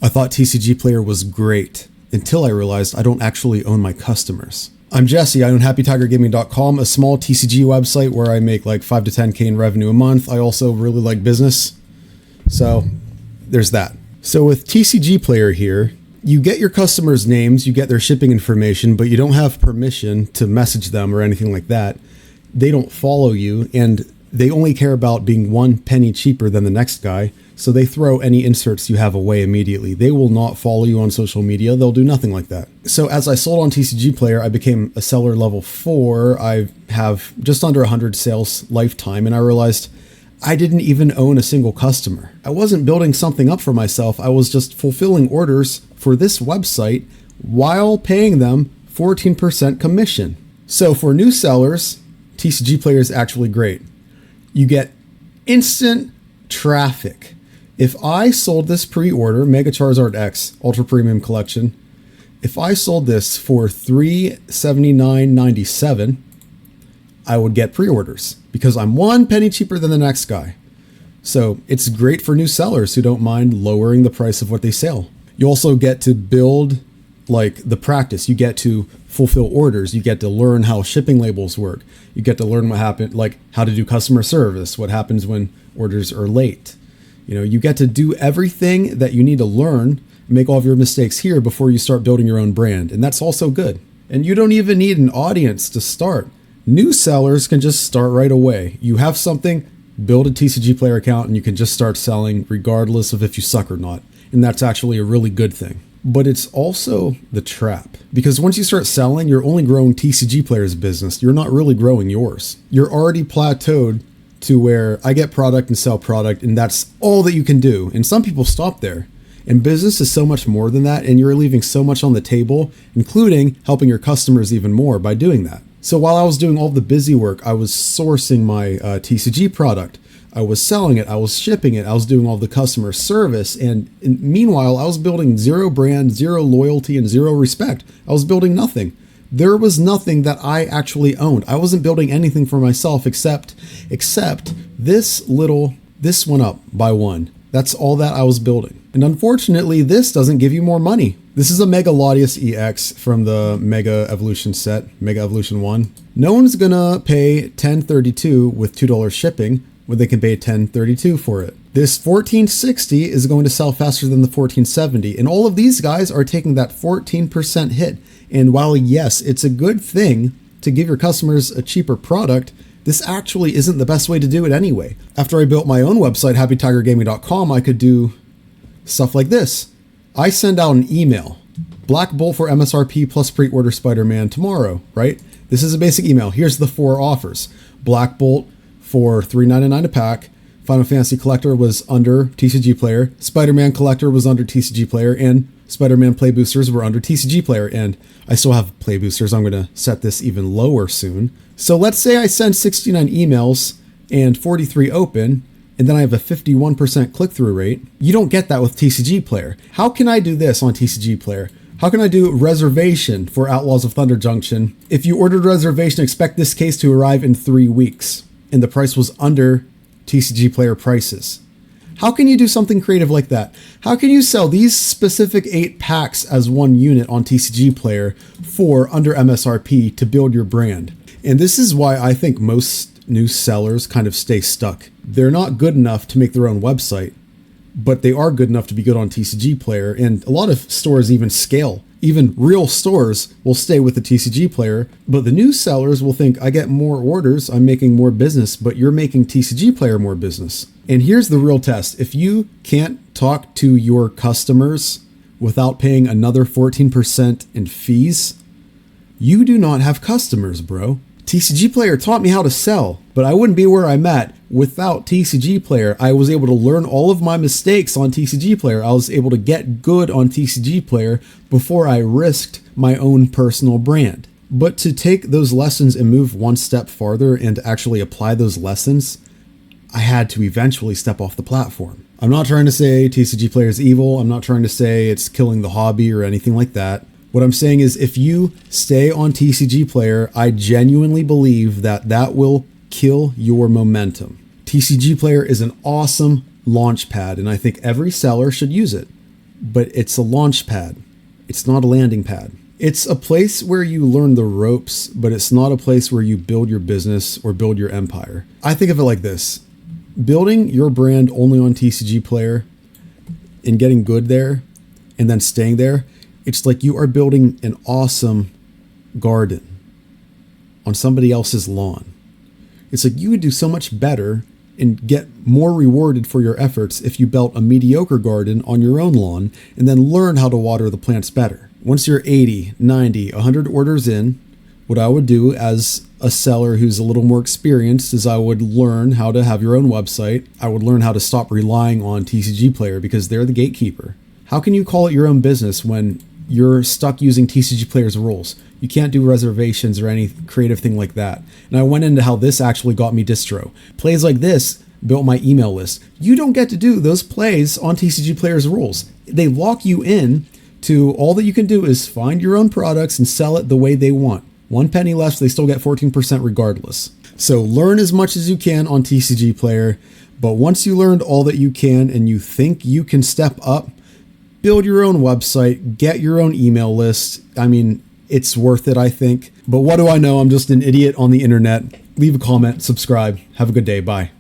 I thought TCGplayer was great until I realized I don't actually own my customers. I'm Jesse. I own HappyTigerGaming.com, a small TCG website where I make like 5 to 10K in revenue a month. I also really like business. So there's that. So with TCGplayer here, you get your customers' names, you get their shipping information, but you don't have permission to message them or anything like that. They don't follow you, and they only care about being 1 penny cheaper than the next guy. So they throw any inserts you have away immediately. They will not follow you on social media. They'll do nothing like that. So as I sold on TCGplayer, I became a seller level 4. I have just under 100 sales lifetime, and I realized I didn't even own a single customer. I wasn't building something up for myself. I was just fulfilling orders for this website while paying them 14% commission. So for new sellers, TCGplayer is actually great. You get instant traffic. If I sold this pre-order, Mega Charizard X Ultra Premium Collection, if I sold this for $379.97, I would get pre-orders because I'm 1 penny cheaper than the next guy. So it's great for new sellers who don't mind lowering the price of what they sell. You also get to build like the practice. You get to fulfill orders. You get to learn how shipping labels work. You get to learn what happened, like how to do customer service, what happens when orders are late. You get to do everything that you need to learn, make all of your mistakes here before you start building your own brand. And that's also good. And you don't even need an audience to start. New sellers can just start right away. You have something, build a TCGplayer account, and you can just start selling regardless of if you suck or not. And that's actually a really good thing. But it's also the trap. Because once you start selling, you're only growing TCGplayer's business. You're not really growing yours. You're already plateaued to where I get product and sell product, and that's all that you can do. And some people stop there. And business is so much more than that, and you're leaving so much on the table, including helping your customers even more by doing that. So while I was doing all the busy work, I was sourcing my TCG product. I was selling it. I was shipping it. I was doing all the customer service. And meanwhile, I was building zero brand, zero loyalty, and zero respect. I was building nothing. There was nothing that I actually owned. I wasn't building anything for myself except this went up by 1. That's all that I was building. And unfortunately, this doesn't give you more money. This is a Mega Latias EX from the Mega Evolution set, Mega Evolution 1. No one's gonna pay $10.32 with $2 shipping when they can pay $10.32 for it. This 1460 is going to sell faster than the 1470. And all of these guys are taking that 14% hit. And while yes, it's a good thing to give your customers a cheaper product, this actually isn't the best way to do it anyway. After I built my own website, HappyTigerGaming.com, I could do stuff like this. I send out an email. Black Bolt for MSRP plus pre-order Spider-Man tomorrow, right? This is a basic email. Here's the 4 offers. Black Bolt for $3.99 a pack. Final Fantasy Collector was under TCGplayer. Spider-Man Collector was under TCGplayer, and Spider-Man Play Boosters were under TCGplayer, and I still have Play Boosters. I'm going to set this even lower soon. So let's say I send 69 emails and 43 open, and then I have a 51% click-through rate. You don't get that with TCGplayer. How can I do this on TCGplayer? How can I do reservation for Outlaws of Thunder Junction? If you ordered reservation, expect this case to arrive in 3 weeks, and the price was under TCGplayer prices. How can you do something creative like that? How can you sell these specific 8 packs as 1 unit on TCGplayer for under MSRP to build your brand? And this is why I think most new sellers kind of stay stuck. They're not good enough to make their own website, but they are good enough to be good on TCGplayer. And a lot of stores even scale. Even real stores will stay with the TCGplayer, but the new sellers will think, I get more orders, I'm making more business, but you're making TCGplayer more business. And here's the real test. If you can't talk to your customers without paying another 14% in fees, you do not have customers, bro. TCGplayer taught me how to sell, but I wouldn't be where I'm at without TCGplayer. I was able to learn all of my mistakes on TCGplayer. I was able to get good on TCGplayer before I risked my own personal brand. But to take those lessons and move one step farther and actually apply those lessons, I had to eventually step off the platform. I'm not trying to say TCGplayer is evil. I'm not trying to say it's killing the hobby or anything like that. What I'm saying is if you stay on TCGplayer, I genuinely believe that that will kill your momentum. TCGplayer is an awesome launch pad, and I think every seller should use it. but it's a launch pad. It's not a landing pad. It's a place where you learn the ropes, but it's not a place where you build your business or build your empire. I think of it like this. Building your brand only on TCGplayer and getting good there and then staying there, it's like you are building an awesome garden on somebody else's lawn. It's like you would do so much better and get more rewarded for your efforts if you built a mediocre garden on your own lawn and then learn how to water the plants better. Once you're 80, 90, 100 orders in, what I would do as a seller who's a little more experienced is I would learn how to have your own website. I would learn how to stop relying on TCGplayer because they're the gatekeeper. How can you call it your own business when you're stuck using TCGplayer's rules? You can't do reservations or any creative thing like that. And I went into how this actually got me distro. Plays like this built my email list. You don't get to do those plays on TCGplayer's rules. They lock you in to all that you can do is find your own products and sell it the way they want. 1 penny less, they still get 14% regardless. So learn as much as you can on TCGplayer, but once you learned all that you can and you think you can step up, build your own website, get your own email list. I mean, it's worth it, I think. But what do I know? I'm just an idiot on the internet. Leave a comment, subscribe. Have a good day. Bye.